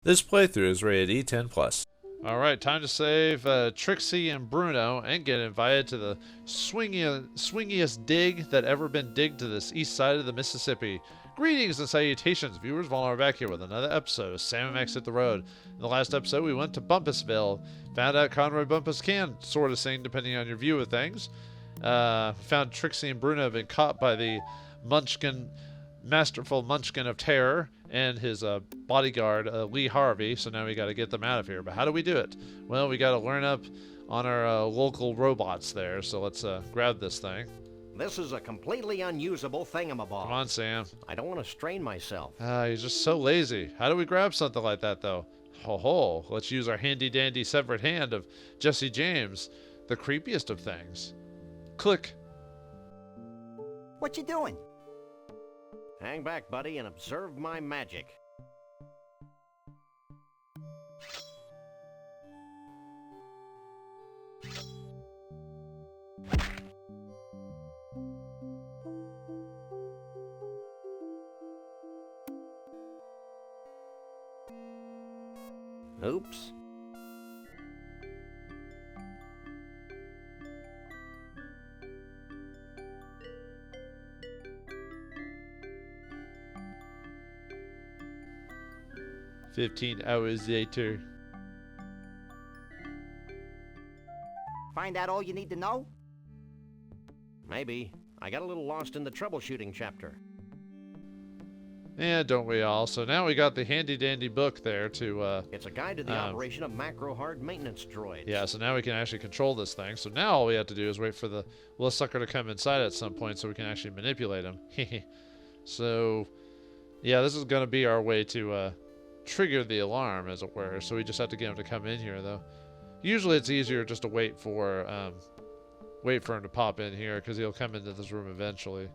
This playthrough is rated E10+. Alright, time to save Trixie and Bruno and get invited to the swingiest dig that ever been digged to this east side of the Mississippi. Greetings and salutations, viewers. Vauldemare back here with another episode of Sam and Max Hit the Road. In the last episode, we went to Bumpusville, found out Conroy Bumpus can sort of sing depending on your view of things. Found Trixie and Bruno have been caught by the masterful Munchkin of Terror and his bodyguard, Lee Harvey, so now we got to get them out of here. But how do we do it? Well, we got to learn up on our local robots there, so let's grab this thing. This is a completely unusable thingamabob. Come on, Sam. I don't want to strain myself. He's just so lazy. How do we grab something like that, though? Ho, let's use our handy-dandy severed hand of Jesse James, the creepiest of things. Click. What you doing? Hang back, buddy, and observe my magic. Oops. "15 hours later. Find out all you need to know? Maybe. I got a little lost in the troubleshooting chapter. Yeah, don't we all? So now we got the handy-dandy book there to... It's a guide to the operation of macro-hard maintenance droids. Yeah, so now we can actually control this thing. So now all we have to do is wait for the little sucker to come inside at some point so we can actually manipulate him. So, yeah, this is going to be our way to trigger the alarm, as it were. So we just have to get him to come in here, though. Usually it's easier just to wait for him to pop in here, because he'll come into this room eventually.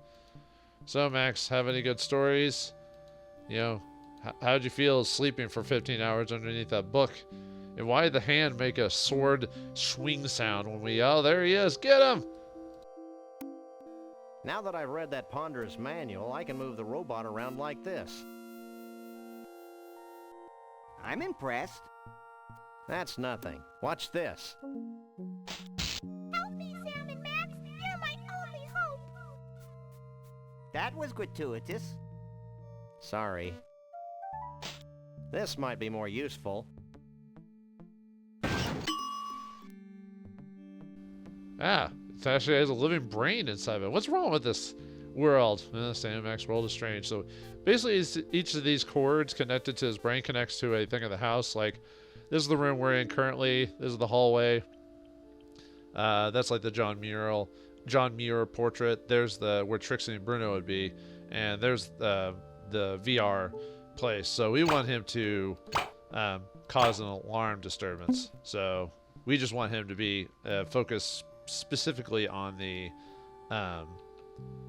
So, Max, have any good stories? You know, how'd you feel sleeping for 15 hours underneath that book? And why did the hand make a sword swing sound when we... Oh, there he is. Get him! Now that I've read that ponderous manual, I can move the robot around like this. I'm impressed. That's nothing. Watch this. Help me, Sam and Max. You're my only hope. That was gratuitous. Sorry. This might be more useful. It actually has a living brain inside of it. What's wrong with this world? Sam and Max world is strange. So basically each of these cords connected to his brain connects to a thing in the house. Like, this is the room we're in currently. This is the hallway. That's like the John Muir portrait. There's where Trixie and Bruno would be. And there's the VR place. So we want him to cause an alarm disturbance. So we just want him to be focused specifically on the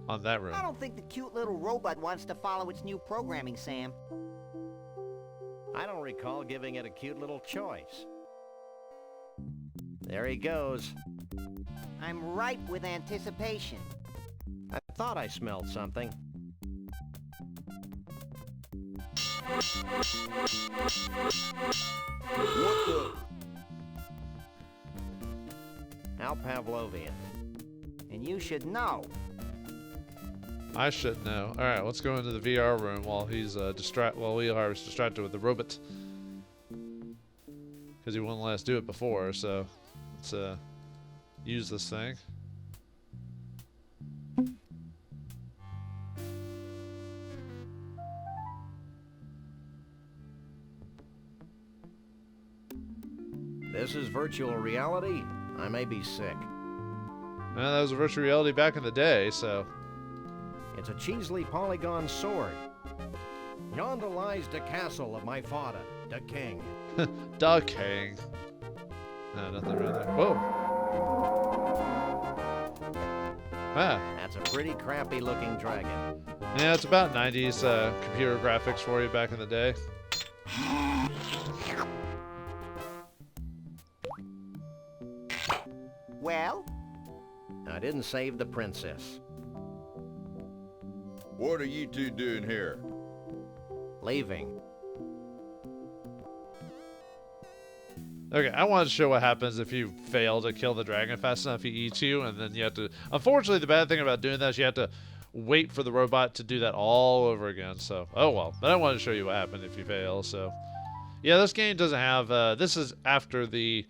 on that room. I don't think the cute little robot wants to follow its new programming, Sam. I don't recall giving it a cute little choice. There he goes. I'm ripe with anticipation. I thought I smelled something. What the? How Pavlovian. And you should know. I should know. All right, let's go into the VR room while he's while Leohar is distracted with the robot, because he wouldn't let us do it before. So let's use this thing. This is virtual reality? I may be sick. Well, that was a virtual reality back in the day, so... It's a Cheesley polygon sword. Yonder lies the castle of my father, the king. Da King. No, nothing right there. Whoa! That's a pretty crappy looking dragon. Yeah, it's about 90s computer graphics for you back in the day. Well? I didn't save the princess. What are you two doing here? Leaving. Okay, I wanted to show what happens if you fail to kill the dragon fast enough. He eats you, and then you have to... Unfortunately, the bad thing about doing that is you have to wait for the robot to do that all over again. So, oh well. But I wanted to show you what happened if you fail. So, yeah, this game doesn't have... this is after the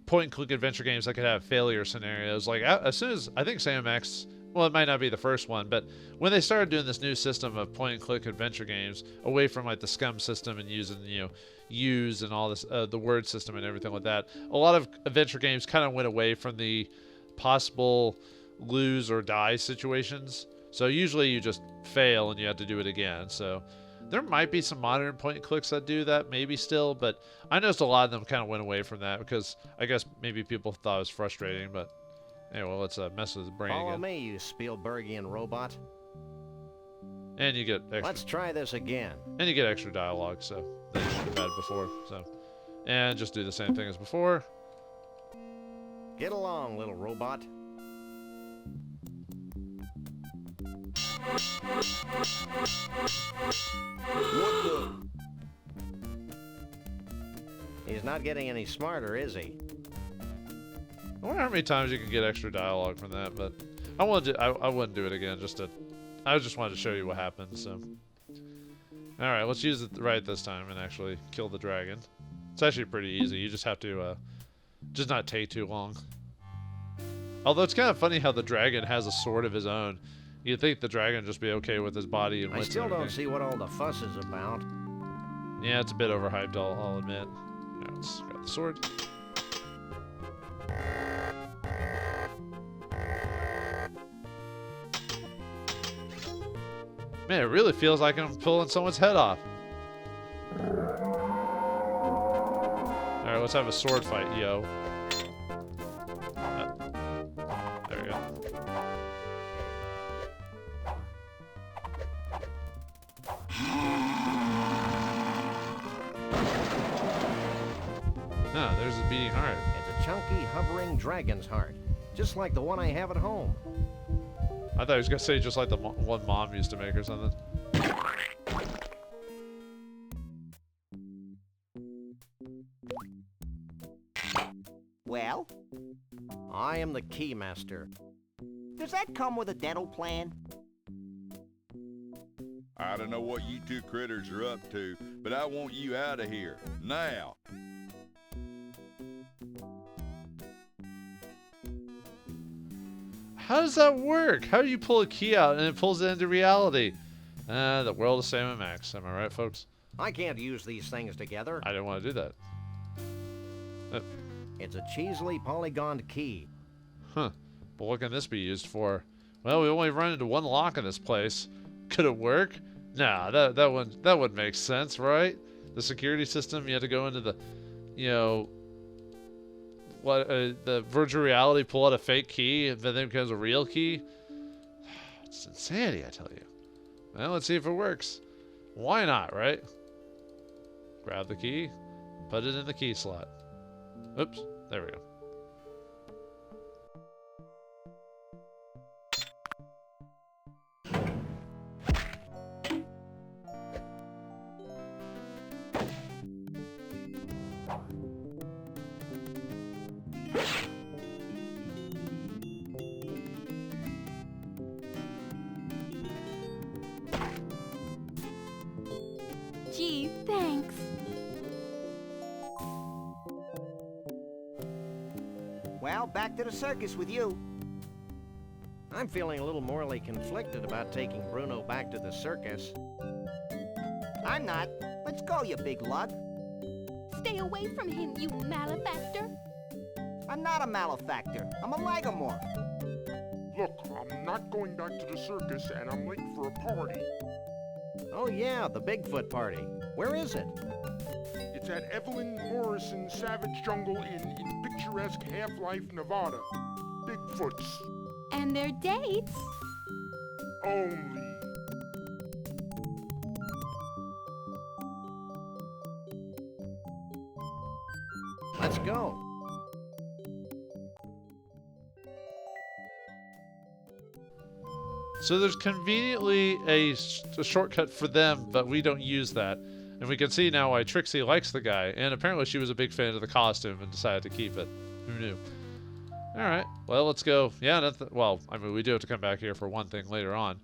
point-and-click adventure games that could have failure scenarios. Like, as soon as... I think Sam Max... Well, it might not be the first one, but when they started doing this new system of point-and-click adventure games, away from like the scum system and using, you know, use and all this, the word system and everything like that, a lot of adventure games kind of went away from the possible lose or die situations. So usually you just fail and you have to do it again. So there might be some modern point-and-clicks that do that, maybe still, but I noticed a lot of them kind of went away from that because I guess maybe people thought it was frustrating, but... Anyway, let's mess with his brain Follow again. me, you Spielbergian robot. And you get extra. Let's try this again. And you get extra dialogue, so that you should have had before. So, and just do the same thing as before. Get along, little robot. What the? He's not getting any smarter, is he? I wonder how many times you can get extra dialogue from that, but I wanted to, I wouldn't do it again. I just wanted to show you what happens. So, all right, let's use it right this time and actually kill the dragon. It's actually pretty easy. You just have to just not take too long. Although it's kind of funny how the dragon has a sword of his own. You'd think the dragon would just be okay with his body and I wits still and don't everything. see what all the fuss is about. Yeah, it's a bit overhyped, I'll admit. All right, let's grab the sword. Man, it really feels like I'm pulling someone's head off. Alright, let's have a sword fight, yo. There we go. Ah, there's a beating heart. It's a chunky, hovering dragon's heart. Just like the one I have at home. I thought he was going to say just like the one Mom used to make or something. Well, I am the keymaster. does that come with a dental plan? I don't know what you two critters are up to, but I want you out of here. Now! How does that work? How do you pull a key out and it pulls it into reality? The world of Sam and Max. Am I right, folks? I can't use these things together. I didn't want to do that. It's a cheesily polygoned key. Huh. But what can this be used for? Well, we only run into one lock in this place. Could it work? Nah, that wouldn't make sense, right? The security system, you have to go into the, you know, what the virtual reality, pull out a fake key, and then it becomes a real key. It's insanity, I tell you. Well, let's see if it works. Why not, right? Grab the key, put it in the key slot. Oops, there we go. Gee, thanks. Well, back to the circus with you. I'm feeling a little morally conflicted about taking Bruno back to the circus. I'm not. Let's go, you big lug. Stay away from him, you malefactor. I'm not a malefactor. I'm a lagomorph. Look, I'm not going back to the circus, and I'm late for a party. Oh yeah, the Bigfoot party. Where is it? It's at Evelyn Morrison's Savage Jungle in picturesque Half-Life, Nevada. Bigfoots. And their dates. Only. Let's go. So there's conveniently a shortcut for them, but we don't use that. And we can see now why Trixie likes the guy, and apparently she was a big fan of the costume and decided to keep it. Who knew? Alright, well, let's go. Yeah, well, I mean, we do have to come back here for one thing later on.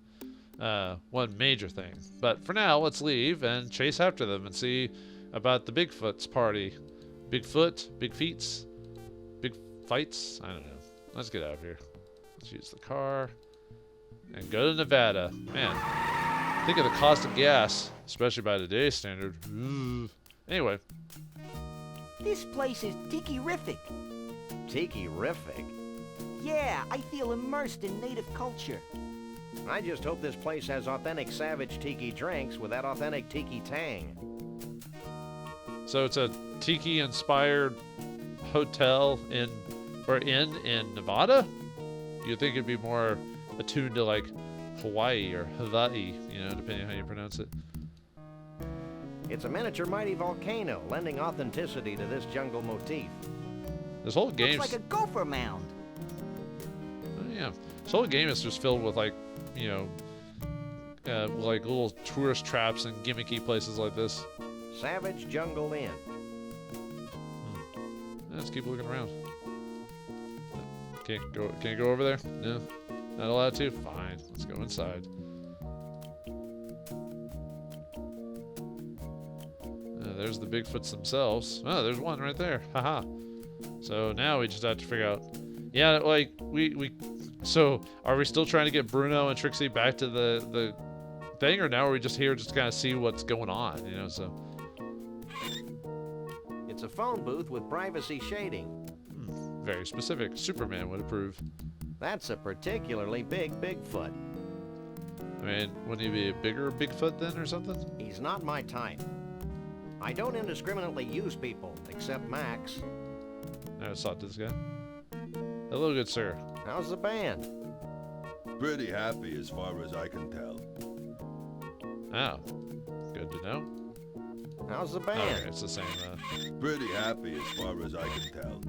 One major thing. But for now, let's leave and chase after them and see about the Bigfoot's party. Bigfoot? Big feets? Big fights? I don't know. Let's get out of here. Let's use the car and go to Nevada. Man, think of the cost of gas, especially by today's standard. Ooh. Anyway. This place is tiki-rific. Tiki-rific? Yeah, I feel immersed in native culture. I just hope this place has authentic savage tiki drinks with that authentic tiki tang. So it's a tiki-inspired hotel in Nevada? You'd think it'd be more attuned to like Hawaii or Hawaii, you know, depending on how you pronounce it. It's a miniature mighty volcano, lending authenticity to this jungle motif. This whole game, Looks like a gopher mound. yeah, this whole game is just filled with like, you know, like little tourist traps and gimmicky places like this. Savage Jungle Inn. Let's keep looking around. Can't go over there? No, not allowed to. Fine, let's go inside. There's the Bigfoots themselves. Oh, there's one right there. Haha. So now we just have to figure out. Yeah, like so are we still trying to get Bruno and Trixie back to the thing, or now are we just here just to kind of see what's going on, you know? So It's a phone booth with privacy shading. Very specific. Superman would approve. That's a particularly big Bigfoot. I mean, wouldn't he be a bigger Bigfoot then or something? He's not my type. I don't indiscriminately use people, except Max. Now let's talk to this guy. Hello, good sir. How's the band? Pretty happy as far as I can tell. Oh, good to know. How's the Okay, band? it's the same. Pretty happy as far as I can tell.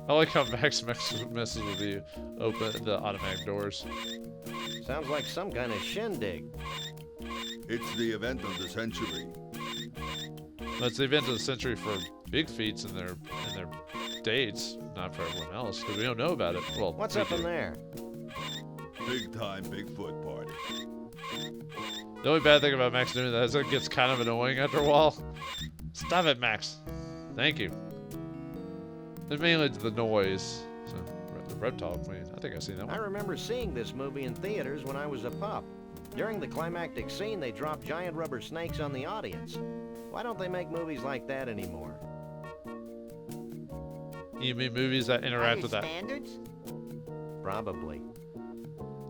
I like how Max messes with the automatic doors. Sounds like some kind of shindig. It's the event of the century. That's the event of the century for big feats and their dates, not for everyone else, because we don't know about it. Well, What's we up in do. there? Big time Bigfoot party. The only bad thing about Max doing that is it gets kind of annoying after a while. Stop it, Max. Thank you. And mainly the noise. So, the reptile queen. I think I've seen that I one. remember seeing this movie in theaters when I was a pup. During the climactic scene, they dropped giant rubber snakes on the audience. Why don't they make movies like that anymore? You mean movies that interact Higher with that? standards? Probably.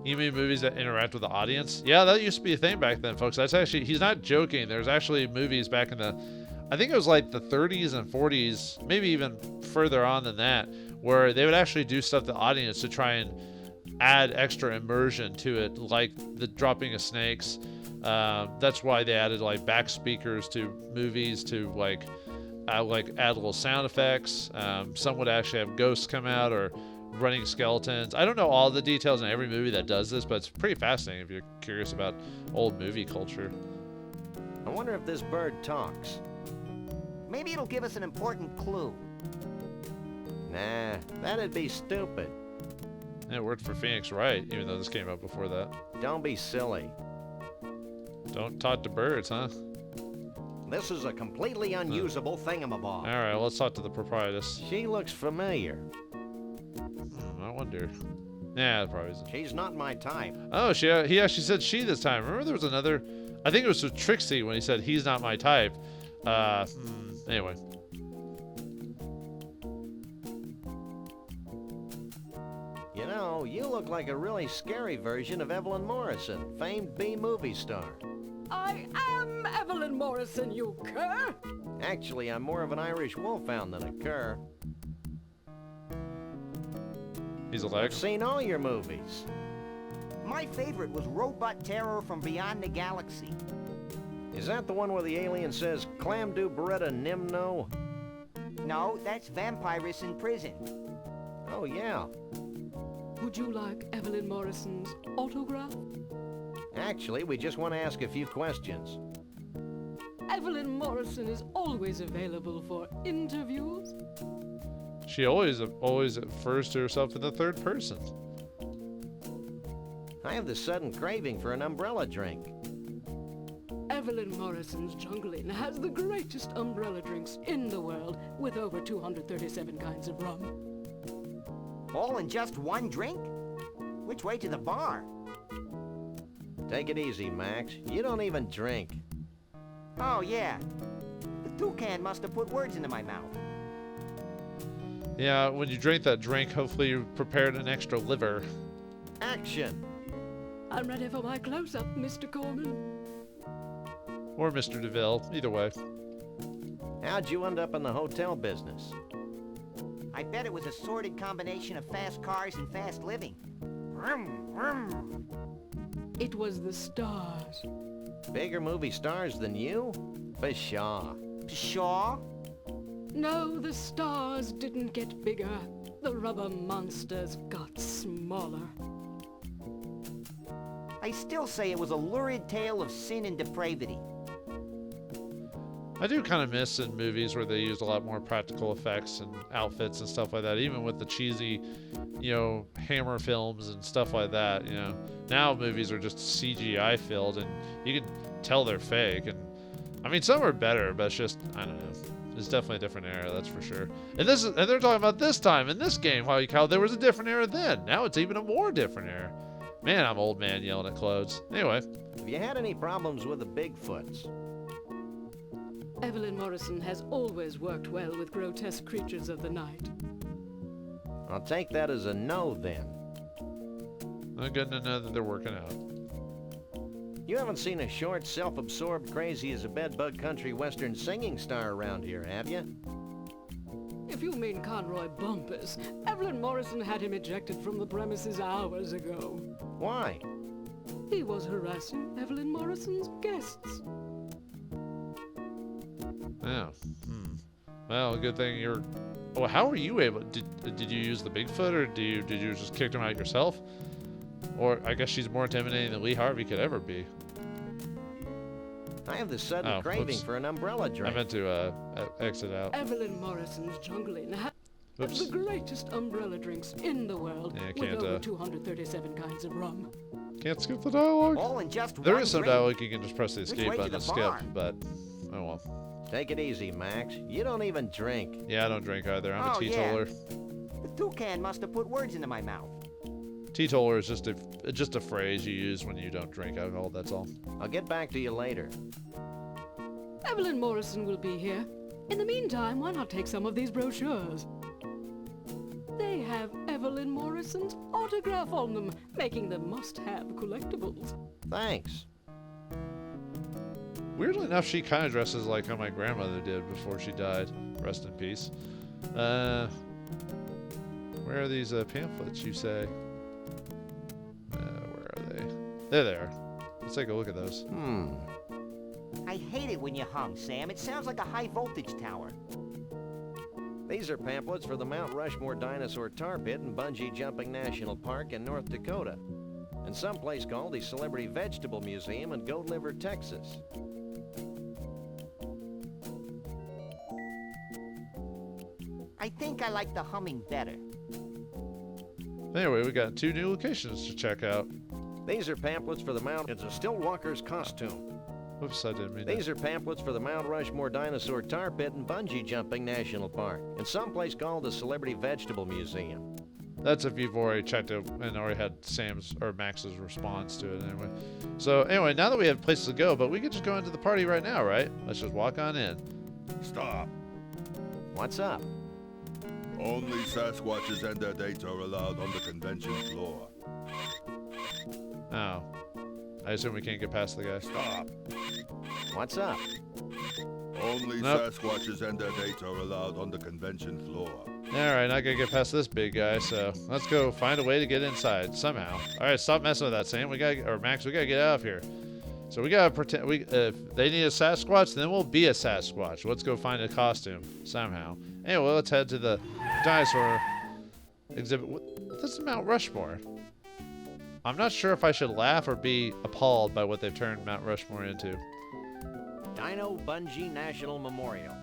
You mean movies that interact with the audience? Yeah, that used to be a thing back then, folks. That's actually, he's not joking. There's actually movies back in the, I think it was like the 30s and 40s, maybe even further on than that, where they would actually do stuff to the audience to try and add extra immersion to it, like the dropping of snakes. That's why they added like back speakers to movies to like add little sound effects. Some would actually have ghosts come out or running skeletons. I don't know all the details in every movie that does this, but it's pretty fascinating if you're curious about old movie culture. I wonder if this bird talks. Maybe it'll give us an important clue. Nah, that'd be stupid. And it worked for Phoenix Wright, even though this came out before that. Don't be silly. Don't talk to birds, huh? This is a completely unusable thingamabob. All right, well, let's talk to the proprietress. She looks familiar. I wonder. Yeah, it probably isn't. She's not my type. Oh, he actually said she this time. Remember there was another, I think it was with Trixie when he said he's not my type. Anyway. You know, you look like a really scary version of Evelyn Morrison, famed B-movie star. I am Evelyn Morrison, you cur! Actually, I'm more of an Irish wolfhound than a cur. He's a leg. I've seen all your movies. My favorite was Robot Terror from Beyond the Galaxy. Is that the one where the alien says, Clam do Beretta Nimno? No, that's Vampirus in Prison. Oh, yeah. Would you like Evelyn Morrison's autograph? Actually, we just want to ask a few questions. Evelyn Morrison is always available for interviews. She always refers to herself in the third person. I have the sudden craving for an umbrella drink. Evelyn Morrison's Jungle Inn has the greatest umbrella drinks in the world, with over 237 kinds of rum. All in just one drink? Which way to the bar? Take it easy, Max. You don't even drink. Oh, yeah. The toucan must have put words into my mouth. Yeah, when you drink that drink, hopefully you prepared an extra liver. Action! I'm ready for my close-up, Mr. Corman. Or Mr. DeVille, either way. How'd you end up in the hotel business? I bet it was a sordid combination of fast cars and fast living. Vroom, vroom. It was the stars. Bigger movie stars than you? Pshaw. Pshaw? No, the stars didn't get bigger. The rubber monsters got smaller. I still say it was a lurid tale of sin and depravity. I do kind of miss in movies where they use a lot more practical effects and outfits and stuff like that, even with the cheesy, Hammer films and stuff like that, Now movies are just CGI filled and you can tell they're fake. And I mean, some are better, but it's just, I don't know. It's definitely a different era, that's for sure. And they're talking about this time in this game, how there was a different era then. Now it's even a more different era. Man, I'm old man yelling at clothes. Anyway. Have you had any problems with the Bigfoots? Evelyn Morrison has always worked well with grotesque creatures of the night. I'll take that as a no, then. Good to know that they're working out. You haven't seen a short, self-absorbed, crazy-as-a-bedbug country western singing star around here, have you? If you mean Conroy Bumpus, Evelyn Morrison had him ejected from the premises hours ago. Why? He was harassing Evelyn Morrison's guests. Yeah. Well, good thing you're... Well, how were you able... Did you use the Bigfoot, or did you just kick him out yourself? Or I guess she's more intimidating than Lee Harvey could ever be. I have the sudden craving for an umbrella drink. I meant to exit out. Evelyn Morrison's Jungle Inn has the greatest umbrella drinks in the world, Yeah, with over 237 kinds of rum. Can't skip the dialogue. All in just There one is some drink? dialogue you can just press the escape way to button the and skip, bar? but oh well. Take it easy, Max. You don't even drink. Yeah, I don't drink either. I'm a Oh, yeah. teetotaler. The toucan must have put words into my mouth. Teetotaler is just a phrase you use when you don't drink alcohol, that's all. I'll get back to you later. Evelyn Morrison will be here. In the meantime, why not take some of these brochures? They have Evelyn Morrison's autograph on them, making them must-have collectibles. Thanks. Weirdly enough, she kind of dresses like how my grandmother did before she died. Rest in peace. Where are these pamphlets, you say? Where are they? They're there. Let's take a look at those. I hate it when you hum, Sam. It sounds like a high-voltage tower. These are pamphlets for the Mount Rushmore Dinosaur Tar Pit and Bungee Jumping National Park in North Dakota, and someplace called the Celebrity Vegetable Museum in Goat Liver, Texas. I think I like the humming better. Anyway, we got 2 new locations to check out. These are pamphlets for the Mount... It's a still walker's costume. Whoops, I didn't mean These are pamphlets for the Mount Rushmore Dinosaur Tar Pit and Bungee Jumping National Park, and someplace called the Celebrity Vegetable Museum. That's if you've already checked it and already had Sam's or Max's response to it anyway. So anyway, now that we have places to go, but we could just go into the party right now, right? Let's just walk on in. Stop. What's up? Only Sasquatches and their dates are allowed on the convention floor. Oh. I assume we can't get past the guy. Stop. What's up? Only Nope. Sasquatches and their dates are allowed on the convention floor. Alright, not gonna get past this big guy, so let's go find a way to get inside somehow. Alright, stop messing with that, Sam. Max, we gotta get out of here. So we gotta pretend if they need a Sasquatch, then we'll be a Sasquatch. Let's go find a costume somehow. Anyway, let's head to the dinosaur exhibit. This is Mount Rushmore. I'm not sure if I should laugh or be appalled by what they've turned Mount Rushmore into. Dino Bungee National Memorial.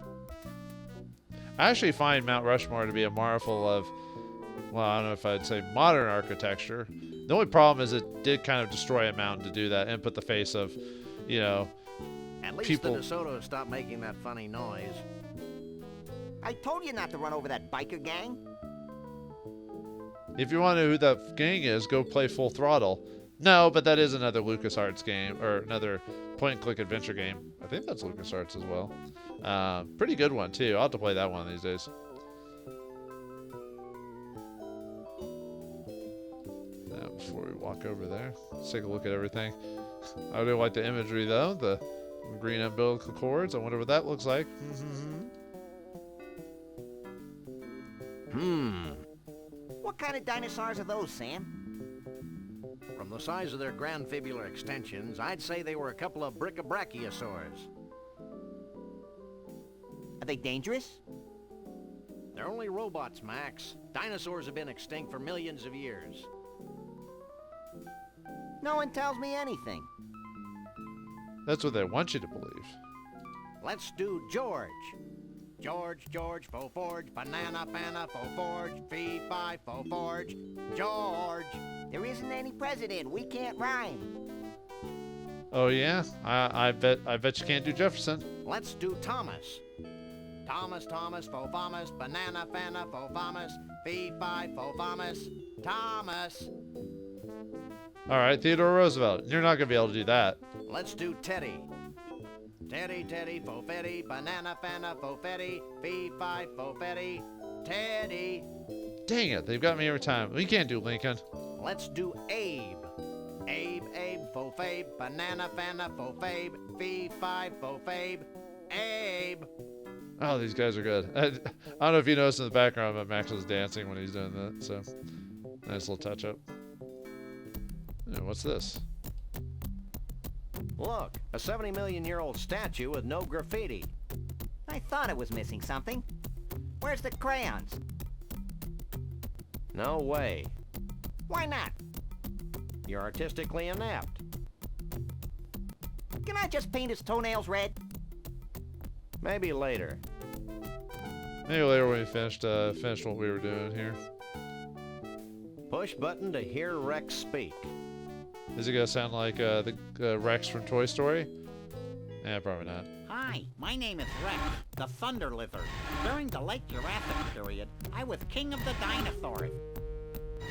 I actually find Mount Rushmore to be a marvel of, well, I don't know if I'd say modern architecture. The only problem is it did kind of destroy a mountain to do that and put the face of, you know, At least people. the DeSoto stopped making that funny noise. I told you not to run over that biker gang. If you want to know who that gang is, go play Full Throttle. No, but that is another LucasArts game, or another point-and-click adventure game. I think that's LucasArts as well. Pretty good one, too. I'll have to play that one these days. Now, before we walk over there, let's take a look at everything. I do like the imagery, though. The green umbilical cords. I wonder what that looks like. What kind of dinosaurs are those, Sam? From the size of their grandfibular extensions, I'd say they were a couple of brachiosaurs. Are they dangerous? They're only robots, Max. Dinosaurs have been extinct for millions of years. No one tells me anything. That's what they want you to believe. Let's do George. George, faux forge, banana, faux forge, fee, fi, faux forge, George. There isn't any president. We can't rhyme. Oh yeah, I bet you can't do Jefferson. Let's do Thomas. Thomas, faux Thomas, banana, faux Thomas, fee, fi, faux Thomas, Thomas. All right, Theodore Roosevelt. You're not gonna be able to do that. Let's do Teddy. Teddy, faux fetty, banana, faux fetty, fee, fi, faux fetty, Teddy. Dang it, they've got me every time. We can't do Lincoln. Let's do Abe. Abe, faux fabe, banana, faux fabe, fee, fi, faux fabe, Abe. Oh, these guys are good. I don't know if you noticed in the background, but Max is dancing when he's doing that. So, nice little touch up. Yeah, what's this? Look, a 70-million-year-old statue with no graffiti. I thought it was missing something. Where's the crayons? No way. Why not? You're artistically inept. Can I just paint his toenails red? Maybe later. Maybe later when we finished what we were doing here. Push button to hear Rex speak. Is it gonna sound like the Rex from Toy Story? Yeah, probably not. Hi, my name is Rex, the Thunder Lizard. During the late Jurassic period, I was king of the dinosaurs.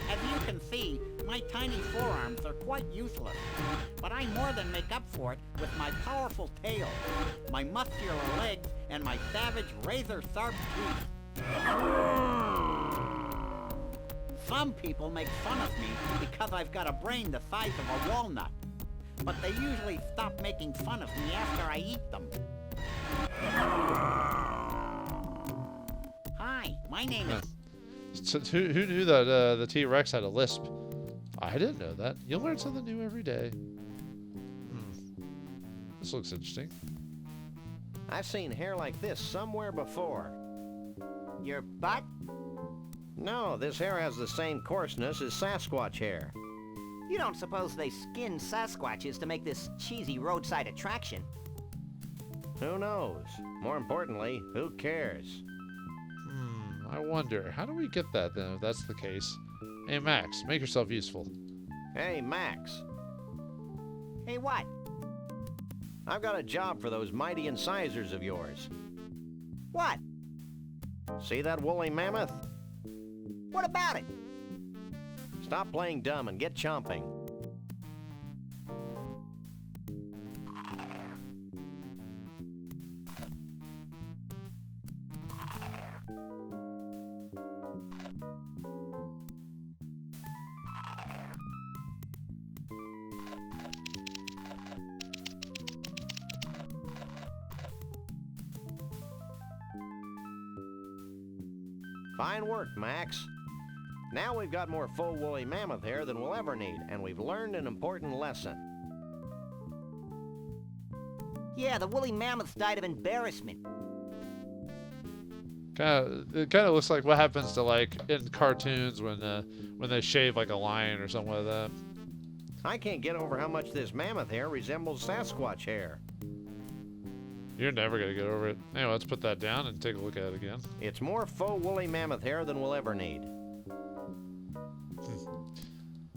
As you can see, my tiny forearms are quite useless, but I more than make up for it with my powerful tail, my muscular legs, and my savage razor-sharp teeth. Some people make fun of me because I've got a brain the size of a walnut, but they usually stop making fun of me after I eat them. Hi, my name is... So who knew that the T-Rex had a lisp? I didn't know that. You learn something new every day. This looks interesting. I've seen hair like this somewhere before. Your butt? No, this hair has the same coarseness as Sasquatch hair. You don't suppose they skinned Sasquatches to make this cheesy roadside attraction? Who knows? More importantly, who cares? I wonder, how do we get that then, if that's the case? Hey, Max, make yourself useful. Hey, Max. Hey, what? I've got a job for those mighty incisors of yours. What? See that woolly mammoth? What about it? Stop playing dumb and get chomping. Fine work, Max. Now we've got more full woolly mammoth hair than we'll ever need, and we've learned an important lesson. Yeah, the woolly mammoths died of embarrassment. It kind of looks like what happens to, like, in cartoons when they shave like a lion or something like that. I can't get over how much this mammoth hair resembles Sasquatch hair. You're never gonna get over it. Anyway, let's put that down and take a look at it again. It's more faux woolly mammoth hair than we'll ever need.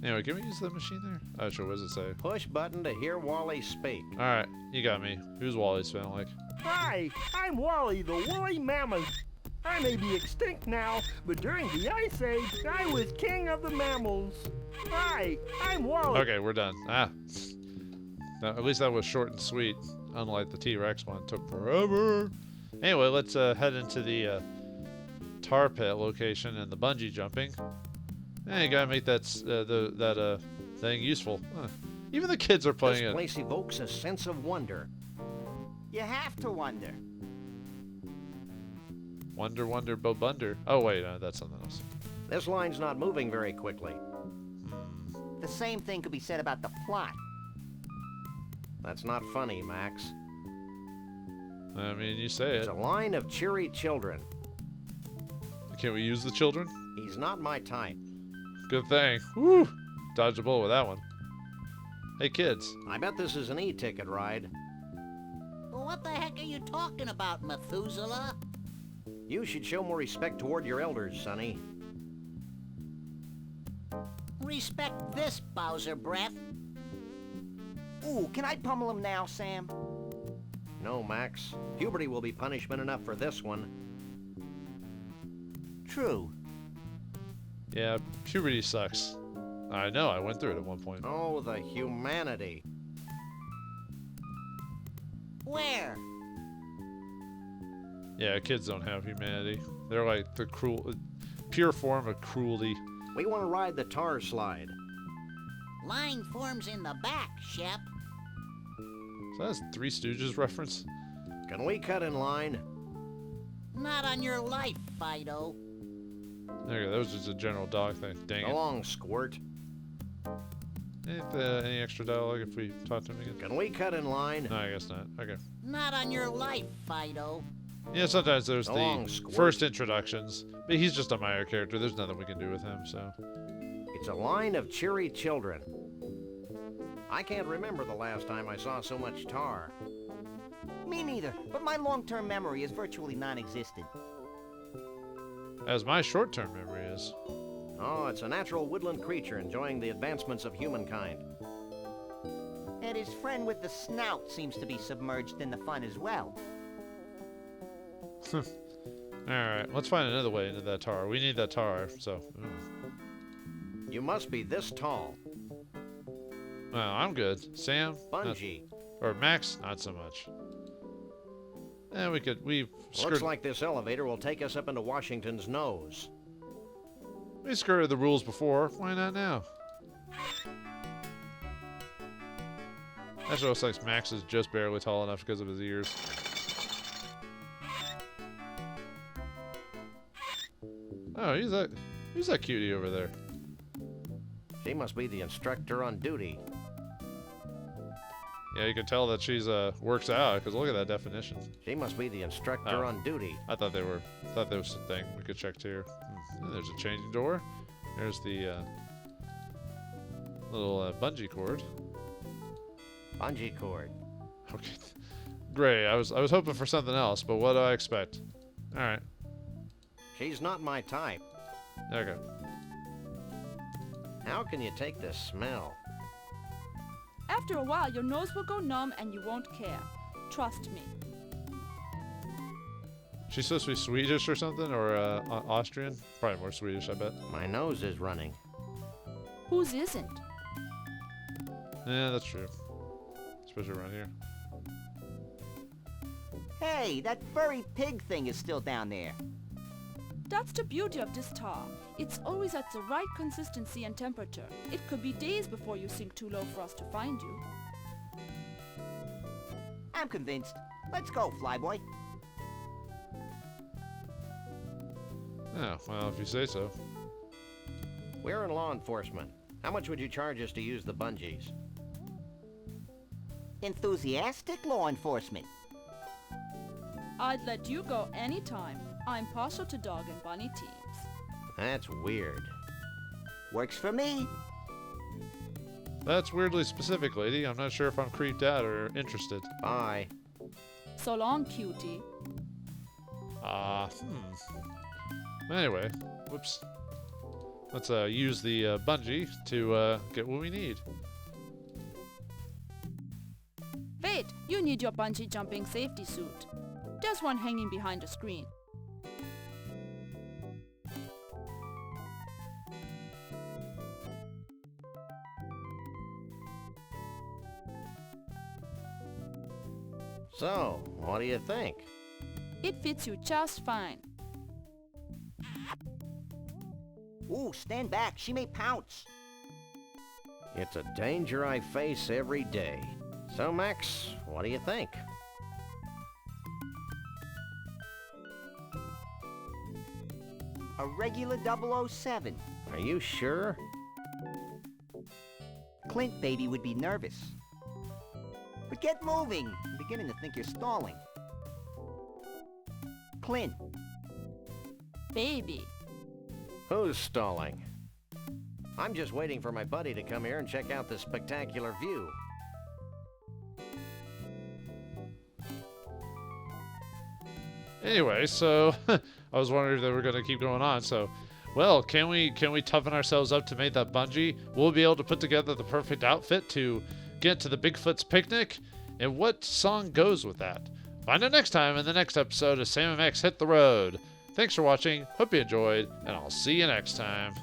Anyway, can we use the machine there? Oh, sure. What does it say? Push button to hear Wally speak. All right, you got me. Who's Wally sound like? Hi, I'm Wally the woolly mammoth. I may be extinct now, but during the Ice Age, I was king of the mammals. Hi, I'm Wally. Okay, we're done. Now, at least that was short and sweet, unlike the T-Rex one. It took forever. Anyway, let's head into the tar pit location and the bungee jumping. You gotta make that thing useful. Huh. Even the kids are playing This it. place evokes a sense of wonder. You have to wonder. Wonder, wonder, bobunder. Oh wait, that's something else. This line's not moving very quickly. The same thing could be said about the plot. That's not funny, Max. I mean, you say It's it. a line of cheery children. Can we use the children? He's not my type. Good thing. Woo! Dodged a bullet with that one. Hey, kids. I bet this is an e-ticket ride. Well, what the heck are you talking about, Methuselah? You should show more respect toward your elders, Sonny. Respect this, Bowser breath. Ooh, can I pummel him now, Sam? No, Max. Puberty will be punishment enough for this one. True. Yeah, puberty sucks. I know, I went through it at one point. Oh, the humanity. Where? Yeah, kids don't have humanity. They're like the pure form of cruelty. We want to ride the tar slide. Line forms in the back, Shep. So that's Three Stooges reference. Can we cut in line? Not on your life, Fido. Okay, that was just a general dog thing. Dang Go it. along, Squirt. Any extra dialogue if we talk to him again? Can we cut in line? No, I guess not. Okay. Not on your life, Fido. Yeah, sometimes there's Go the along, Squirt. first introductions, but he's just a minor character. There's nothing we can do with him, so. It's a line of cheery children. I can't remember the last time I saw so much tar. Me neither, but my long-term memory is virtually non-existent. As my short-term memory is. Oh, it's a natural woodland creature enjoying the advancements of humankind. And his friend with the snout seems to be submerged in the fun as well. Alright, let's find another way into that tar. We need that tar, so. You must be this tall. Well, I'm good. Sam? Bungee. Or Max? Not so much. We've Looks like this elevator will take us up into Washington's nose. We skirted the rules before. Why not now? Actually, looks like Max is just barely tall enough because of his ears. Oh, who's that cutie over there? She must be the instructor on duty. Yeah, you can tell that she's works out because look at that definition. She must be the instructor on duty. I thought there was a thing we could check here. There's a changing door. There's the little bungee cord. Bungee cord. Okay, great. I was hoping for something else, but what do I expect? All right. She's not my type. Okay. How can you take the smell? After a while, your nose will go numb and you won't care. Trust me. She's supposed to be Swedish or something, or Austrian? Probably more Swedish, I bet. My nose is running. Whose isn't? Yeah, that's true. Especially around here. Hey, that furry pig thing is still down there. That's the beauty of this tar. It's always at the right consistency and temperature. It could be days before you sink too low for us to find you. I'm convinced. Let's go, Flyboy. Oh, well, if you say so. We're in law enforcement. How much would you charge us to use the bungees? Enthusiastic law enforcement. I'd let you go anytime. I'm partial to dog and bunny teams. That's weird. Works for me. That's weirdly specific, lady. I'm not sure if I'm creeped out or interested. Bye. So long, cutie. Anyway, whoops. Let's use the bungee to get what we need. Wait, you need your bungee jumping safety suit. There's one hanging behind the screen. So, what do you think? It fits you just fine. Ooh, stand back. She may pounce. It's a danger I face every day. So, Max, what do you think? A regular 007. Are you sure? Clint, baby, would be nervous. But get moving. I'm beginning to think you're stalling. Clint. Baby. Who's stalling? I'm just waiting for my buddy to come here and check out this spectacular view. Anyway, so I was wondering if they were going to keep going on. So, well, can we toughen ourselves up to make that bungee? We'll be able to put together the perfect outfit to get to the Bigfoot's picnic. And what song goes with that? Find out next time in the next episode of Sam and Max Hit the Road. Thanks for watching. Hope you enjoyed, and I'll see you next time.